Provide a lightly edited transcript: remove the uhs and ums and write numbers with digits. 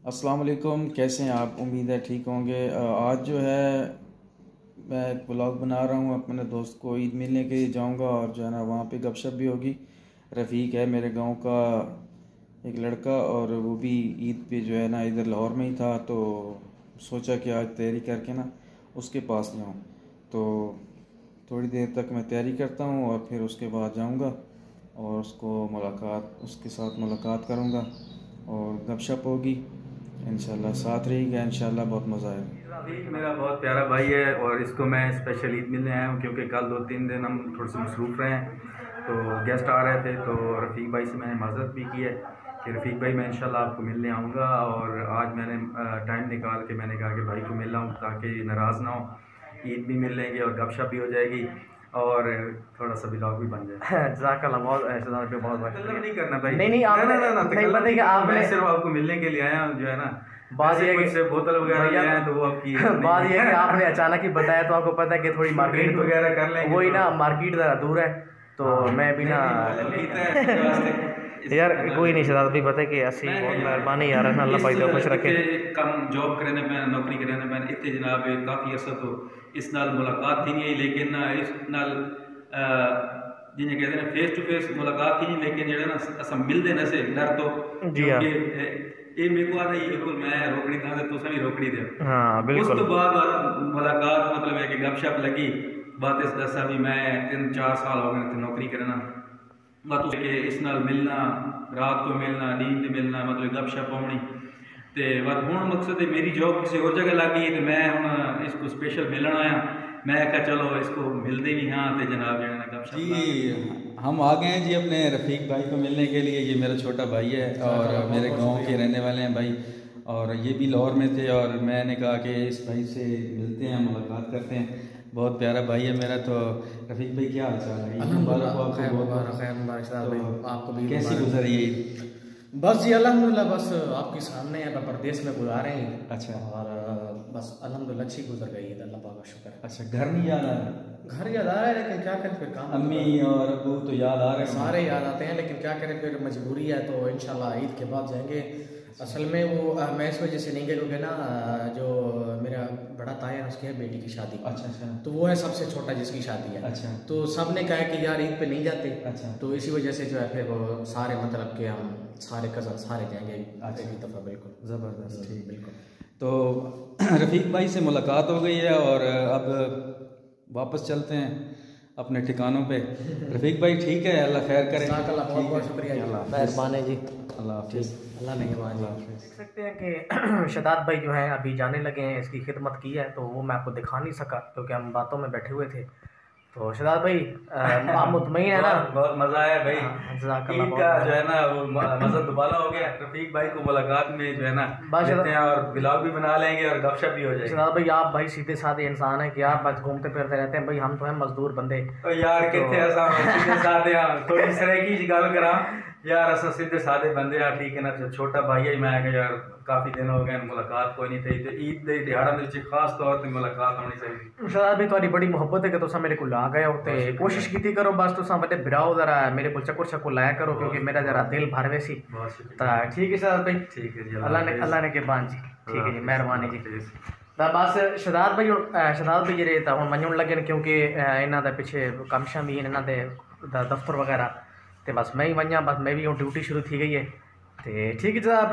अस्सलाम वालेकुम, कैसे हैं आप? उम्मीद है ठीक होंगे। आज जो है मैं एक ब्लॉग बना रहा हूँ। अपने दोस्त को ईद मिलने के लिए जाऊँगा और जो है ना वहाँ पे गपशप भी होगी। रफ़ीक है मेरे गांव का एक लड़का, और वो भी ईद पे जो है ना इधर लाहौर में ही था, तो सोचा कि आज तैयारी करके ना उसके पास जाऊँ। तो थोड़ी देर तक मैं तैयारी करता हूँ और फिर उसके बाद जाऊँगा और उसके साथ मुलाकात करूँगा और गपशप होगी। इंशाल्लाह साथ रहेगा, इंशाल्लाह बहुत मज़ा आएगा। रफ़ीक मेरा बहुत प्यारा भाई है और इसको मैं स्पेशल ईद मिलने आया हूँ क्योंकि कल 2-3 दिन हम थोड़े से मसरूफ़ रहे हैं, तो गेस्ट आ रहे थे। तो रफ़ीक भाई से मैंने माज़रत भी की है कि रफ़ीक भाई मैं इंशाल्लाह आपको मिलने आऊँगा, और आज मैंने टाइम निकाल के मैंने कहा कि भाई को मिल रहा हूँ ताकि नाराज़ ना हो, ईद भी मिल लेंगे और गपशप भी हो जाएगी और थोड़ा सा ब्लॉग भी बन जाए। जज़ाकल्लाह बहुत मतलब नहीं करना भाई, नहीं नहीं आपने नहीं पता कि आपने मैं सिर्फ आपको मिलने के लिए आया हूँ जो है ना। बात ये कुछ बोतल वगैरह ले आए तो वो आपकी बात ये है कि आपने अचानक ही बताया, तो आपको पता है कि थोड़ी मार्केट वगैरह कर लेंगे, वही ना, मार्केट ज़रा दूर है तो मैं भी ना यार कोई नहीं शहजाद भी पता है कि ऐसी बहुत मेहरबानी यार है ना, अल्लाह पाक तो खुश रखे। कम जॉब करने पे नौकरी करने पे इतने जनाब काफ़ी अर्सा तो इस नाल मुलाकात थी नहीं, लेकिन इस नाल जिन्हें कहते हैं फेस टू फेस मुलाकात थी नहीं, लेकिन जो ना अस मिलते न से डर तो जी हाँ ये मेरे को आता है बिल्कुल मैं रोकनी था तो तुम भी रोकनी दे। हाँ उस बिल्कुल। तो बाद मुलाकात मतलब है कि गपशप लगी बात इस दसा भी मैं 3-4 साल हो गए थे नौकरी करना, बात के इस नाल मिलना, रात को मिलना, नींद मिलना, मतलब गपशप होनी ते बात हूँ मकसद है मेरी जॉब किसी और जगह लग गई तो मैं हूँ इसको स्पेशल मिलना आया। मैं कहा चलो इसको मिलते भी हाँ तो जनाब जो है ना गपशप जी हम आ गए हैं जी अपने रफ़ीक भाई को मिलने के लिए। ये मेरा छोटा भाई है और मेरे गांव के रहने वाले हैं भाई, और ये भी लाहौर में थे और मैंने कहा कि इस भाई से मिलते हैं, मुलाकात करते हैं। बहुत प्यारा भाई है मेरा। तो रफ़ीक भाई क्या हाल चाल है? आपको भी कैसी गुजरी ईद? बस जी अल्हम्दुलिल्लाह, बस आपके सामने है, प्रदेश में गुजारे हैं। अच्छा। और बस अल्हम्दुलिल्लाह अच्छी गुजर गई है, अल्लाह पाक का शुक्र है। अच्छा, घर नहीं याद आ रहा? घर याद आ रहा है लेकिन क्या करें, फिर काम अम्मी और अबू तो याद आ रहे हैं, सारे याद आते हैं, लेकिन क्या करें फिर मजबूरी है, तो इंशाल्लाह ईद के बाद जाएंगे। असल में वो मैं इस वजह से नहीं गया क्योंकि ना जो मेरा बड़ा ताया है उसकी है बेटी की शादी। अच्छा अच्छा। तो वो है सबसे छोटा जिसकी शादी है। अच्छा। तो सब ने कहा कि यार ईद पे नहीं जाते। अच्छा। तो इसी वजह से जो है फिर वो सारे मतलब कि हम सारे कज़न सारे जाएंगे अच्छा। एक दफ़ा। बिल्कुल ज़बरदस्त, ठीक। बिल्कुल। तो रफ़ीक भाई से मुलाकात हो गई है और अब वापस चलते हैं अपने ठिकानों पे। रफ़ीक भाई ठीक है, अल्लाह खैर करे। बहुत बहुत शुक्रिया, मेहरबानी जी। अल्लाह हाफिज़। अल्लाह ने देख सकते हैं कि शहजाद भाई जो है अभी जाने लगे हैं, इसकी खिदमत की है तो वो मैं आपको दिखा नहीं सका क्योंकि हम बातों में बैठे हुए थे। तो शहजाद भाई आप मुतमईन है ना? बहुत मज़ा आया भाई। जज़ाकल्लाह ईद का जो है ना वो मज़ा दोबारा हो गया। रफ़ीक भाई को मुलाकात में जो है ना मिलते हैं और ब्लॉग भी बना लेंगे और गपशप भी हो जाएगी। शहजाद भाई आप भाई सीधे साधे इंसान हैं कि आप बस घूमते फिरते रहते हैं। भाई हम तो हैं मजदूर बंदे। तो यार कितने ऐसा सीधे साधे थोड़ी सरेकी जी गल करा यार, अस सीधे साधे बंदे हैं, ठीक है ना। छोटा भाई है, मैं यार काफ़ी दिन हो गए मुलाकात कोई नहीं थी, तो ईद के दिहाड़ा में खास तौर पर मुलाकात होनी चाहिए। शहजाद भाई थोड़ी बड़ी मुहब्बत है कि तुम मेरे को ला गए हो, तो कोशिश की करो बस तुम बड़े बिराओ जरा मेरे को चक्कर शक्कर लाया करो क्योंकि मेरा जरा दिल भर वैसी। ठीक है शहजाद भाई, ठीक है जी, अल्लाह ने के बान जी, ठीक है जी, मेहरबानी जी। बस शहजाद भाई ਜਿਹੜੇ ਤਾਂ ਹੁਣ ਮੰਨਣ ਲੱਗੇ ਨੇ ਕਿਉਂਕਿ ਇਹਨਾਂ ਦਾ ਪਿੱਛੇ ਕੰਮ ਸ਼ਾਮ ਵੀ ਇਹਨਾਂ ਦੇ ਦਫ਼ਤਰ ਵਗੈਰਾ, ਤੇ ਬਸ ਮੈਂ ਹੀ ਵੰਜਾਂ, ਬਸ मैं भी हूँ ड्यूटी शुरू थी गई है। तो ठीक है जनाब,